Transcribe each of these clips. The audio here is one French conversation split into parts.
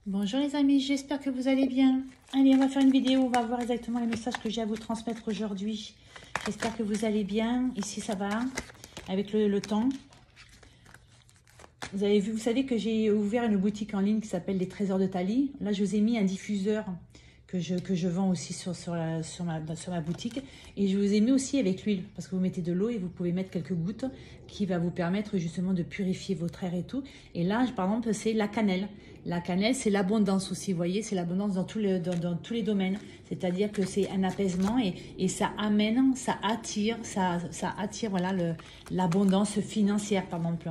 Bonjour les amis, j'espère que vous allez bien. Allez, on va faire une vidéo, on va voir exactement les messages que j'ai à vous transmettre aujourd'hui. J'espère que vous allez bien. Ici, ça va, avec le temps. Vous avez vu, vous savez que j'ai ouvert une boutique en ligne qui s'appelle Les Trésors de Thalie. Là, je vous ai mis un diffuseur que je vends aussi sur ma boutique. Et je vous ai mis aussi avec l'huile, parce que vous mettez de l'eau et vous pouvez mettre quelques gouttes qui va vous permettre justement de purifier votre air et tout. Et là, par exemple, c'est la cannelle. La cannelle, c'est l'abondance aussi, vous voyez, c'est l'abondance dans tous les domaines. C'est-à-dire que c'est un apaisement et ça amène, ça attire voilà, l'abondance financière, par exemple.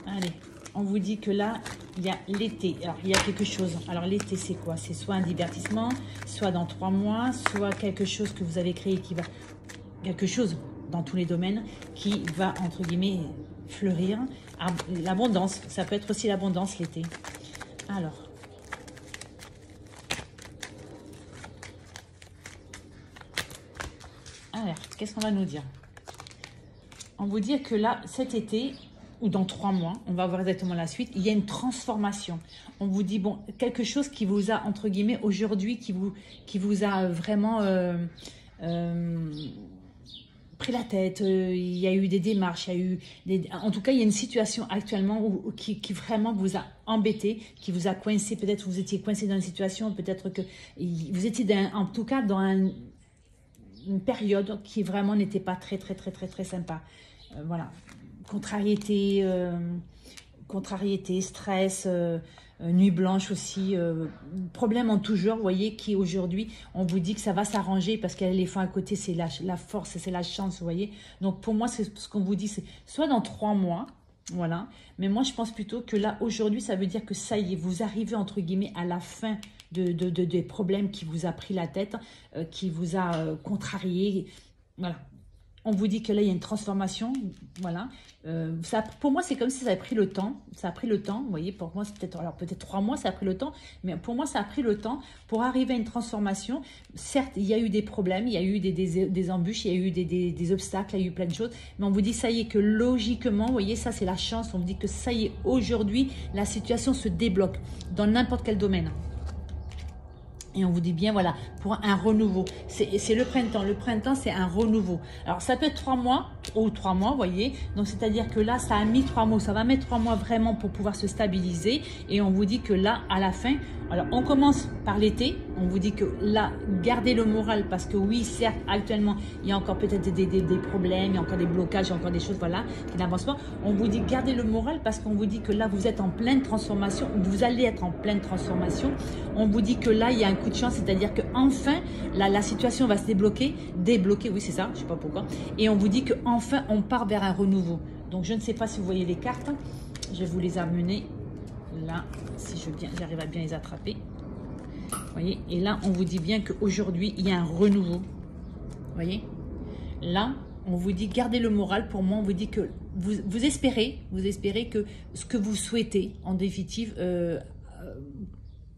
Allez, on vous dit que là, il y a l'été. Alors, il y a quelque chose. Alors, l'été, c'est quoi? C'est soit un divertissement, soit dans 3 mois, soit quelque chose que vous avez créé qui va... Quelque chose dans tous les domaines qui va, entre guillemets, fleurir. Ah, l'abondance, ça peut être aussi l'abondance l'été. Alors, qu'est-ce qu'on va nous dire? On vous dit que là, cet été, ou dans 3 mois, on va voir exactement la suite, il y a une transformation. On vous dit, bon, quelque chose qui vous a, entre guillemets, aujourd'hui, qui vous a vraiment pris la tête, il y a eu des démarches, il y a eu en tout cas, il y a une situation actuellement qui vraiment vous a embêté, qui vous a coincé, peut-être vous étiez coincé dans une situation, peut-être que vous étiez en tout cas dans une période qui vraiment n'était pas très sympa. Voilà, contrariété, stress, nuit blanche aussi, problème en tout genre, vous voyez, qui aujourd'hui, on vous dit que ça va s'arranger parce qu'il y a l'éléphant à côté, c'est la force, c'est la chance, vous voyez. Donc pour moi, c'est ce qu'on vous dit, c'est soit dans 3 mois, voilà, mais moi je pense plutôt que là, aujourd'hui, ça veut dire que ça y est, vous arrivez entre guillemets à la fin des problèmes qui vous a pris la tête, qui vous a contrarié, voilà. On vous dit que là, il y a une transformation, voilà. Pour moi, c'est comme si ça avait pris le temps. Ça a pris le temps, vous voyez, pour moi, c'est peut-être, alors peut-être 3 mois, ça a pris le temps, mais pour moi, ça a pris le temps pour arriver à une transformation. Certes, il y a eu des problèmes, il y a eu des embûches, il y a eu des obstacles, il y a eu plein de choses, mais on vous dit, ça y est, que logiquement, vous voyez, ça, c'est la chance. On vous dit que ça y est, aujourd'hui, la situation se débloque dans n'importe quel domaine. Et on vous dit bien, voilà, pour un renouveau. C'est le printemps. Le printemps, c'est un renouveau. Alors, ça peut être 3 mois ou 3 mois, vous voyez. Donc, c'est-à-dire que là, ça a mis 3 mois. Ça va mettre 3 mois vraiment pour pouvoir se stabiliser. Et on vous dit que là, à la fin, alors, on commence par l'été. On vous dit que là, gardez le moral parce que oui, certes, actuellement, il y a encore peut-être des problèmes, il y a encore des blocages, il y a encore des choses, voilà, qui n'avancent pas. On vous dit gardez le moral parce qu'on vous dit que là, vous êtes en pleine transformation. Vous allez être en pleine transformation. On vous dit que là, il y a un coup de chance, c'est-à-dire que enfin, la situation va se débloquer, oui, c'est ça, je sais pas pourquoi. Et on vous dit que enfin, on part vers un renouveau. Donc, je ne sais pas si vous voyez les cartes. Je vais vous les amener là, si j'arrive à bien les attraper. Vous voyez, et là, on vous dit bien qu'aujourd'hui, il y a un renouveau. Vous voyez, là, on vous dit gardez le moral. Pour moi, on vous dit que vous espérez que ce que vous souhaitez, en définitive,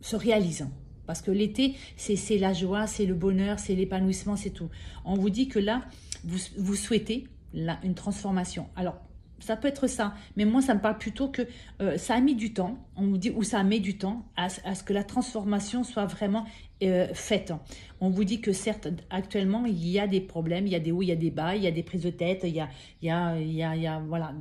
se réalise. Parce que l'été, c'est la joie, c'est le bonheur, c'est l'épanouissement, c'est tout. On vous dit que là, vous souhaitez là, une transformation. Alors, ça peut être ça, mais moi, ça me parle plutôt que ça a mis du temps, on vous dit, ou ça met du temps à ce que la transformation soit vraiment faite. On vous dit que certes, actuellement, il y a des problèmes, il y a des hauts, il y a des bas, il y a des prises de tête, il y a voilà,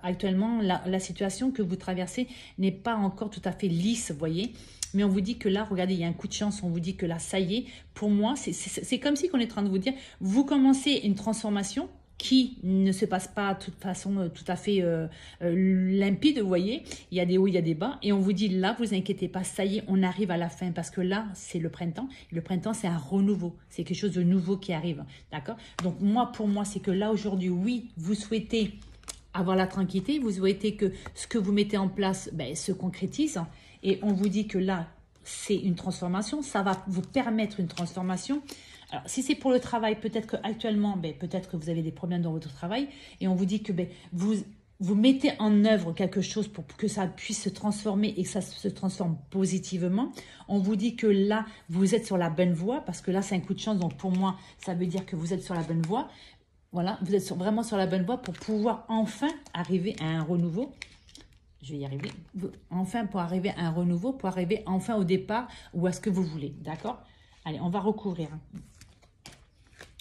actuellement, la situation que vous traversez n'est pas encore tout à fait lisse, vous voyez. Mais on vous dit que là, regardez, il y a un coup de chance, on vous dit que là, ça y est, pour moi, c'est comme si on est en train de vous dire, vous commencez une transformation qui ne se passe pas de toute façon tout à fait limpide, vous voyez. Il y a des hauts, il y a des bas. Et on vous dit, là, vous inquiétez pas, ça y est, on arrive à la fin. Parce que là, c'est le printemps. Et le printemps, c'est un renouveau. C'est quelque chose de nouveau qui arrive. D'accord? Donc, pour moi, c'est que là, aujourd'hui, oui, vous souhaitez avoir la tranquillité. Vous souhaitez que ce que vous mettez en place se concrétise. Et on vous dit que là, c'est une transformation. Ça va vous permettre une transformation. Alors, si c'est pour le travail, peut-être qu'actuellement, peut-être que vous avez des problèmes dans votre travail et on vous dit que vous mettez en œuvre quelque chose pour que ça puisse se transformer et que ça se transforme positivement. On vous dit que là, vous êtes sur la bonne voie parce que là, c'est un coup de chance. Donc, pour moi, ça veut dire que vous êtes sur la bonne voie. Voilà, vous êtes vraiment sur la bonne voie pour pouvoir enfin arriver à un renouveau. Je vais y arriver. Enfin, pour arriver à un renouveau, pour arriver enfin au départ ou à ce que vous voulez. D'accord? Allez, on va recouvrir.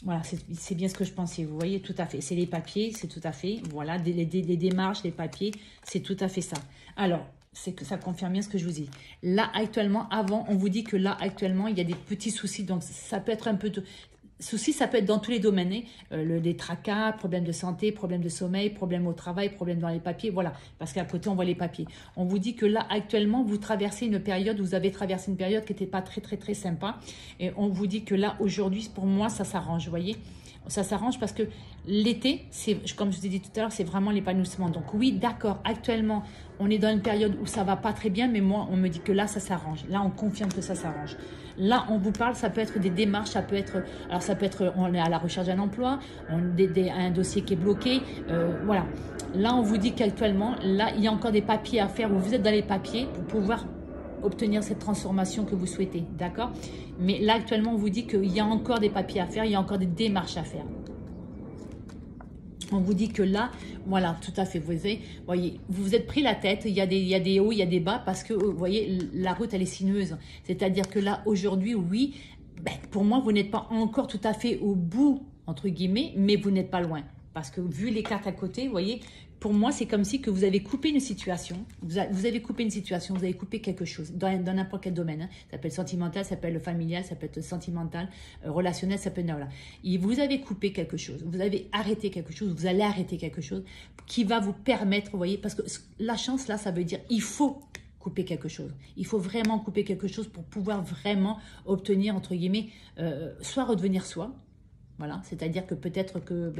Voilà, c'est bien ce que je pensais. Vous voyez, tout à fait. C'est les papiers, c'est tout à fait. Voilà, les démarches, les papiers, c'est tout à fait ça. Alors, c'est que ça confirme bien ce que je vous dis. Là, actuellement, avant, on vous dit que là, actuellement, il y a des petits soucis. Donc, ça peut être un peu... Soucis, ça peut être dans tous les domaines, hein. Les tracas, problèmes de santé, problèmes de sommeil, problèmes au travail, problèmes dans les papiers, voilà. Parce qu'à côté, on voit les papiers. On vous dit que là, actuellement, vous traversez une période, vous avez traversé une période qui n'était pas très sympa. Et on vous dit que là, aujourd'hui, pour moi, ça s'arrange, vous voyez. Ça s'arrange parce que l'été, comme je vous ai dit tout à l'heure, c'est vraiment l'épanouissement. Donc oui, d'accord, actuellement, on est dans une période où ça va pas très bien, mais moi, on me dit que là, ça s'arrange. Là, on confirme que ça s'arrange. Là, on vous parle, ça peut être des démarches, ça peut être, on est à la recherche d'un emploi, un dossier qui est bloqué, voilà. Là, on vous dit qu'actuellement, là, il y a encore des papiers à faire, où vous êtes dans les papiers pour pouvoir obtenir cette transformation que vous souhaitez, d'accord? Mais là, actuellement, on vous dit qu'il y a encore des papiers à faire, il y a encore des démarches à faire. On vous dit que là, voilà, tout à fait, vous voyez, vous vous êtes pris la tête, il y a des hauts, il y a des bas, parce que, vous voyez, la route, elle est sinueuse. C'est-à-dire que là, aujourd'hui, oui, ben, pour moi, vous n'êtes pas encore tout à fait au bout, entre guillemets, mais vous n'êtes pas loin. Parce que vu les cartes à côté, vous voyez, pour moi, c'est comme si que vous avez coupé une situation, vous avez coupé une situation, vous avez coupé quelque chose, dans n'importe quel domaine. Hein. Ça peut être sentimental, ça peut être familial, ça peut être sentimental, relationnel, ça peut être... Voilà. Et vous avez coupé quelque chose, vous avez arrêté quelque chose, vous allez arrêter quelque chose qui va vous permettre, vous voyez, parce que la chance, là, ça veut dire il faut couper quelque chose. Il faut vraiment couper quelque chose pour pouvoir vraiment obtenir, entre guillemets, soit redevenir soi. Voilà, c'est-à-dire que peut-être que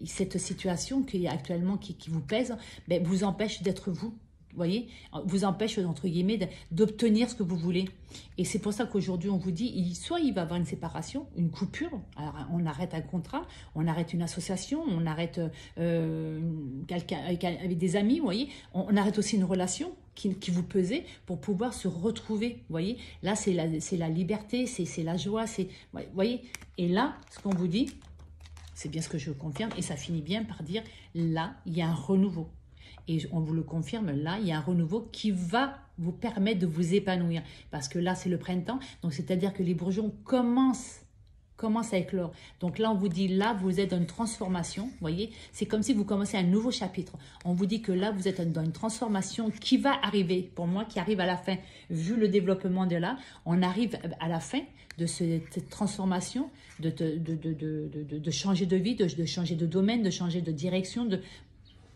cette situation qu'il y a actuellement qui vous pèse, vous empêche d'être vous, voyez, vous empêche, entre guillemets, d'obtenir ce que vous voulez. Et c'est pour ça qu'aujourd'hui, on vous dit, soit il va y avoir une séparation, une coupure, alors on arrête un contrat, on arrête une association, on arrête quelqu'un avec des amis, vous voyez, on arrête aussi une relation qui vous pesait pour pouvoir se retrouver, vous voyez. Là, c'est la liberté, c'est la joie, vous voyez. Et là, ce qu'on vous dit, c'est bien ce que je confirme, et ça finit bien par dire, là, il y a un renouveau. Et on vous le confirme, là, il y a un renouveau qui va vous permettre de vous épanouir. Parce que là, c'est le printemps, donc c'est-à-dire que les bourgeons commencent à éclore. Donc là, on vous dit, là, vous êtes dans une transformation, vous voyez, c'est comme si vous commencez un nouveau chapitre. On vous dit que là, vous êtes dans une transformation qui va arriver, pour moi, qui arrive à la fin. Vu le développement de là, on arrive à la fin de cette transformation, de changer de vie, de changer de domaine, de changer de direction,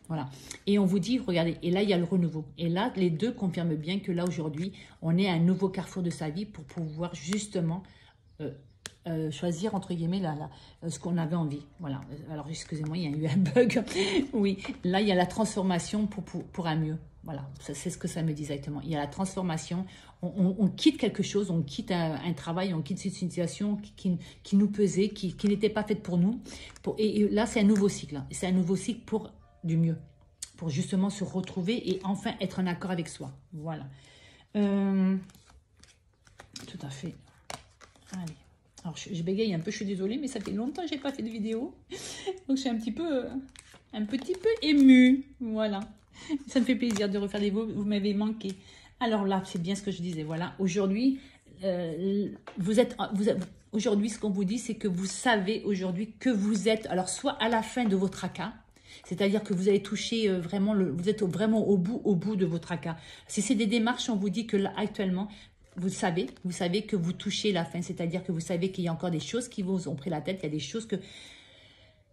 voilà. Et on vous dit, regardez, et là, il y a le renouveau. Et là, les deux confirment bien que là, aujourd'hui, on est à un nouveau carrefour de sa vie pour pouvoir justement choisir, entre guillemets, ce qu'on avait envie. Voilà. Alors, excusez-moi, il y a eu un bug. Oui, là, il y a la transformation pour un mieux. Voilà, c'est ce que ça me dit exactement. Il y a la transformation, on quitte quelque chose, on quitte un travail, on quitte cette situation qui nous pesait, qui n'était pas faite pour nous. Et là, c'est un nouveau cycle. Hein. C'est un nouveau cycle pour du mieux, pour justement se retrouver et enfin être en accord avec soi. Voilà. Tout à fait. Allez. Alors, je bégaye un peu, je suis désolée, mais ça fait longtemps que je n'ai pas fait de vidéo. Donc, je suis un petit peu émue. Voilà. Ça me fait plaisir de refaire des vidéos, vous m'avez manqué. Alors là, c'est bien ce que je disais. Voilà. Aujourd'hui, aujourd'hui, ce qu'on vous dit, c'est que vous savez aujourd'hui que vous êtes, alors soit à la fin de votre tracas, c'est-à-dire que vous avez touché vraiment, vous êtes vraiment au bout de votre tracas. Si c'est des démarches, on vous dit que là, actuellement, vous savez que vous touchez la fin, c'est-à-dire que vous savez qu'il y a encore des choses qui vous ont pris la tête, il y a des choses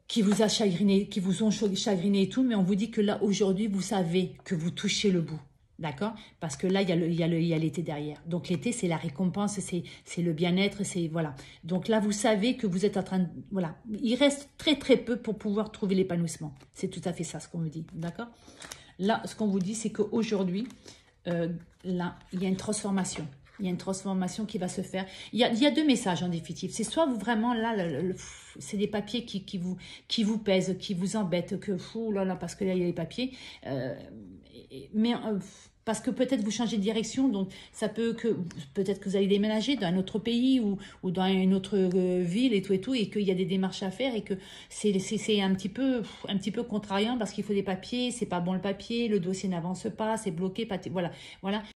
qui vous a chagriné, qui vous ont chagriné et tout, mais on vous dit que là, aujourd'hui, vous savez que vous touchez le bout. D'accord? Parce que là, il y a l'été derrière. Donc, l'été, c'est la récompense, c'est le bien-être, c'est... Voilà. Donc là, vous savez que vous êtes en train de... Voilà. Il reste très peu pour pouvoir trouver l'épanouissement. C'est tout à fait ça, ce qu'on me dit. D'accord? Là, ce qu'on vous dit, c'est qu'aujourd'hui, là, il y a une transformation. Il y a une transformation qui va se faire. Il y a deux messages en définitive. C'est soit vous vraiment, là, c'est des papiers qui vous pèsent, qui vous embêtent, que fou, là, parce que là, il y a les papiers. Mais parce que peut-être vous changez de direction, donc ça peut-être que vous allez déménager dans un autre pays ou dans une autre ville et tout, et qu'il y a des démarches à faire et que c'est un petit peu contrariant parce qu'il faut des papiers, c'est pas bon le papier, le dossier n'avance pas, c'est bloqué, voilà, voilà.